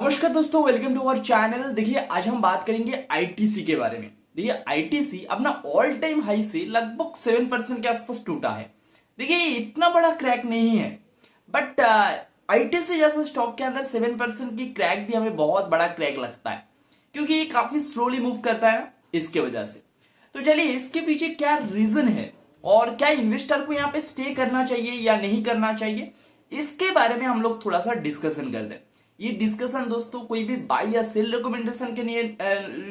नमस्कार दोस्तों, welcome to our channel. देखिए, आज हम बात करेंगे आईटीसी के बारे में। देखिए, आईटीसी अपना ऑल टाइम हाई से लगभग 7% के आसपास टूटा है। देखिए, ये इतना बड़ा क्रैक नहीं है, बट आईटीसी जैसा स्टॉक के अंदर 7% की क्रैक भी हमें बहुत बड़ा क्रैक लगता है, क्योंकि ये काफी स्लोली मूव करता है इसके वजह से। तो चलिए, इसके पीछे क्या रीजन है और क्या इन्वेस्टर को यहाँ पे स्टे करना चाहिए या नहीं करना चाहिए, इसके बारे में हम लोग थोड़ा सा डिस्कशन करते हैं। ये डिस्कशन दोस्तों कोई भी बाई या सेल रिकमेंडेशन के लिए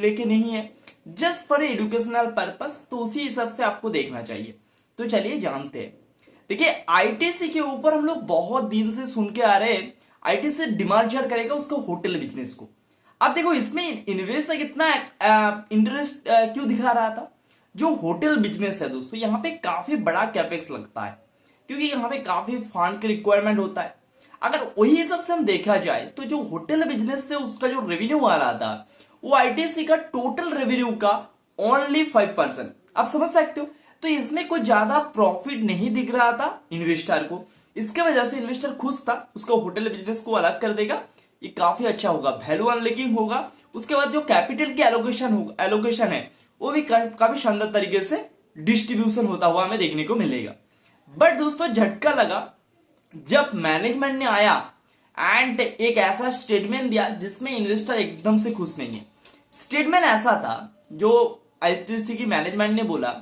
लेके नहीं है, जस्ट फॉर एजुकेशनल पर्पस। तो उसी हिसाब से आपको देखना चाहिए। तो चलिए जानते हैं। देखिए, आईटीसी के ऊपर हम लोग बहुत दिन से सुन के आ रहे हैं, आईटीसी डिमर्जर करेगा उसको होटल बिजनेस को। अब देखो, इसमें इन्वेस्टर इतना इंटरेस्ट क्यों दिखा रहा था। जो होटल बिजनेस है दोस्तों, यहाँ पे काफी बड़ा कैपेक्स लगता है, क्योंकि यहाँ पे काफी फंड की रिक्वायरमेंट होता है। अगर वही हिसाब से हम देखा जाए तो जो होटल बिजनेस से उसका जो रेवेन्यू आ रहा था, वो आईटीसी का टोटल रेवेन्यू का ओनली 5%। आप समझ सकते हो। तो इसमें कोई ज्यादा प्रॉफिट नहीं दिख रहा था इन्वेस्टर को। इसके वजह से इन्वेस्टर खुश था, उसका होटल बिजनेस को अलग कर देगा, ये काफी अच्छा होगा, वैल्यू अनलॉकिंग होगा। उसके बाद जो कैपिटल की एलोकेशन है वो भी काफी शानदार तरीके से डिस्ट्रीब्यूशन होता हुआ हमें देखने को मिलेगा। बट दोस्तों, झटका लगा जब मैनेजमेंट ने आया एंड एक ऐसा स्टेटमेंट दिया जिसमें इन्वेस्टर एकदम से खुश नहीं है। स्टेटमेंट ऐसा था, जो आईटीसी की मैनेजमेंट ने बोला,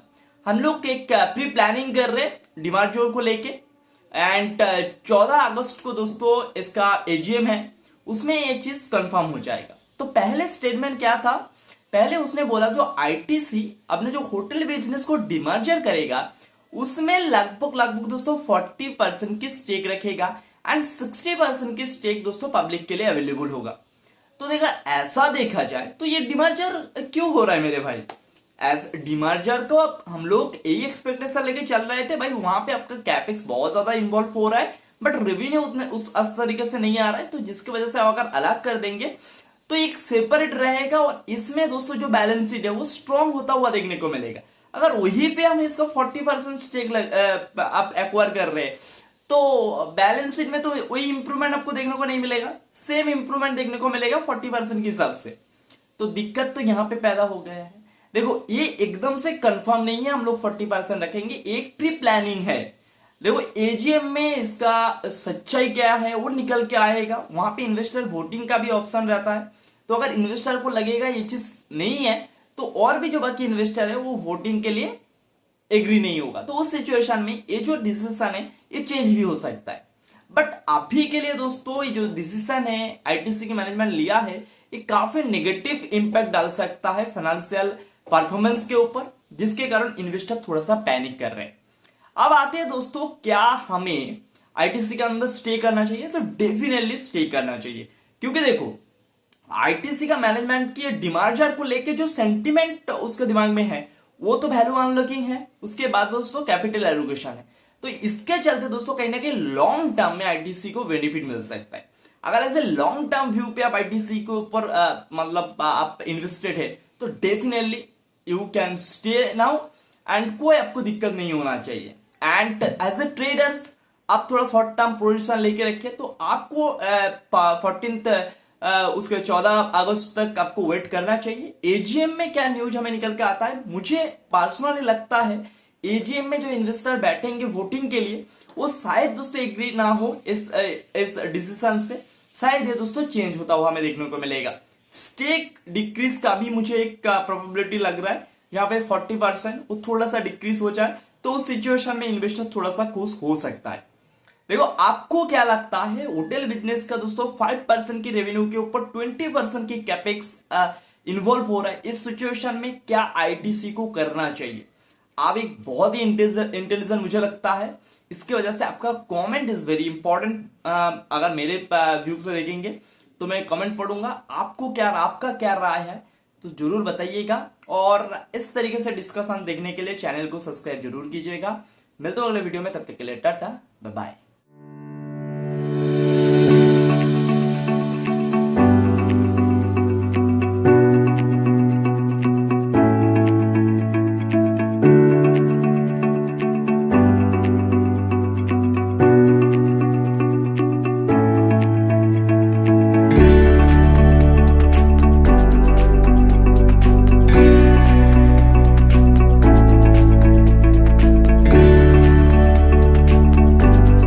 हम लोग एक प्री प्लानिंग कर रहे डिमार्जोर को लेके, एंड 14 अगस्त को दोस्तों इसका एजीएम है, उसमें ये चीज कंफर्म हो जाएगा। तो पहले स्टेटमेंट क्या था, पहले उसने बोला जो आईटीसी अपने जो होटल बिजनेस को डिमर्जर करेगा उसमें लगभग दोस्तों 40% की स्टेक रखेगा एंड 60% की स्टेक दोस्तों पब्लिक के लिए अवेलेबल होगा। तो देखा, ऐसा देखा जाए तो ये डिमर्जर क्यों हो रहा है मेरे भाई। एज डिमर्जर को हम लोग यही एक्सपेक्टेशन लेके चल रहे थे भाई, वहां पे आपका कैपेक्स बहुत ज्यादा इन्वॉल्व हो रहा है, बट रेवेन्यू उतने उस तरीके से नहीं आ रहा है। तो जिसकी वजह से अगर अलग कर देंगे तो एक सेपरेट रहेगा, और इसमें दोस्तों जो बैलेंस शीट है वो स्ट्रांग होता हुआ देखने को मिलेगा। अगर वहीं पे हम इसका 40% स्टेक आप एक्वायर कर रहे हैं, तो बैलेंस शीट में तो वही इंप्रूवमेंट आपको देखने को नहीं मिलेगा, सेम इंप्रूवमेंट देखने को मिलेगा 40% के हिसाब से। तो दिक्कत तो यहां पे पैदा हो गया है। देखो, ये एकदम से कंफर्म नहीं है हम लोग 40% रखेंगे, एक प्री प्लानिंग है। देखो, एजीएम में इसका सच्चाई क्या है वो निकल के आएगा, वहां पे इन्वेस्टर वोटिंग का भी ऑप्शन रहता है। तो अगर इन्वेस्टर को लगेगा ये चीज नहीं है, तो और भी जो बाकी इन्वेस्टर है वो वोटिंग के लिए एग्री नहीं होगा। तो उस सिचुएशन में ये जो डिसीजन है ये चेंज भी हो सकता है। बट अभी के लिए दोस्तों ये जो डिसीजन है आईटीसी की मैनेजमेंट लिया है, ये काफी नेगेटिव इंपैक्ट डाल सकता है फाइनेंशियल परफॉर्मेंस के ऊपर, जिसके कारण इन्वेस्टर थोड़ा सा पैनिक कर रहे हैं। अब आते हैं दोस्तों, क्या हमें आईटीसी के अंदर स्टे करना चाहिए। तो डेफिनेटली स्टे करना चाहिए, क्योंकि देखो, आईटीसी का मैनेजमेंट की डिमर्जर को लेके जो सेंटिमेंट उसके दिमाग में है वो तो वैल्यू अनलॉकिंग है, उसके बाद दोस्तों कैपिटल एलोकेशन है। तो इसके चलते दोस्तों कहीं ना कहीं लॉन्ग टर्म में आईटीसी को बेनिफिट मिल सकता है। अगर ऐसे लॉन्ग टर्म व्यू पे आप आईटीसी के ऊपर मतलब आप इन्वेस्टेड है, तो definitely you can stay now, and कोई आपको दिक्कत नहीं होना चाहिए। एंड एज ए ट्रेडर्स आप थोड़ा शॉर्ट टर्म पोजिशन लेके रखे, तो आपको 14 उसके 14 अगस्त तक आपको वेट करना चाहिए। एजीएम में क्या न्यूज हमें निकल के आता है, मुझे पर्सनली लगता है एजीएम में जो इन्वेस्टर बैठेंगे वोटिंग के लिए, वो शायद दोस्तों एग्री ना हो इस डिसीजन से, शायद ये दोस्तों चेंज होता हुआ हमें देखने को मिलेगा। स्टेक डिक्रीज का भी मुझे एक प्रोबेबिलिटी लग रहा है, यहाँ पे 40% वो थोड़ा सा डिक्रीज हो जाए तो उस सिचुएशन में इन्वेस्टर थोड़ा सा खुश हो सकता है। देखो, आपको क्या लगता है होटल बिजनेस का दोस्तों 5% की रेवेन्यू के ऊपर 20% की कैपेक्स इन्वॉल्व हो रहा है, इस सिचुएशन में क्या आईटीसी को करना चाहिए। आप एक बहुत ही इंटेलिजेंट मुझे लगता है, इसकी वजह से आपका कमेंट इज वेरी इंपॉर्टेंट। अगर मेरे व्यू से देखेंगे तो मैं कमेंट पढ़ूंगा, आपका क्या राय है तो जरूर बताइएगा। और इस तरीके से डिस्कशन देखने के लिए चैनल को सब्सक्राइब जरूर कीजिएगा। मिलते हैं अगले वीडियो में, तब तक के लिए टाटा बाय बाय।